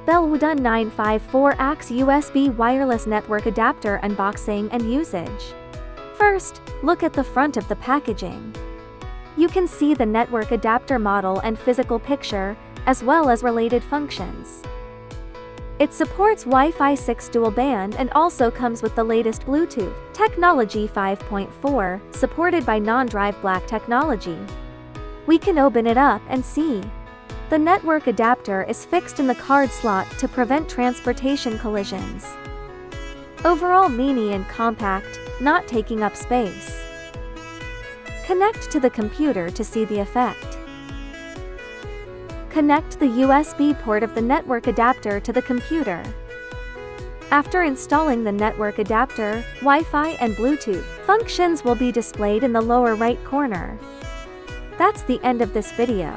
BL-WDN954AX USB wireless network adapter unboxing and usage. First, look at the front of the packaging. You can see the network adapter model and physical picture, as well as related functions. It supports Wi-Fi 6 dual band and also comes with the latest Bluetooth technology 5.4, supported by non-drive black technology. We can open it up and see. The network adapter is fixed in the card slot to prevent transportation collisions. Overall mini and compact, not taking up space. Connect to the computer to see the effect. Connect the USB port of the network adapter to the computer. After installing the network adapter, Wi-Fi and Bluetooth functions will be displayed in the lower right corner. That's the end of this video.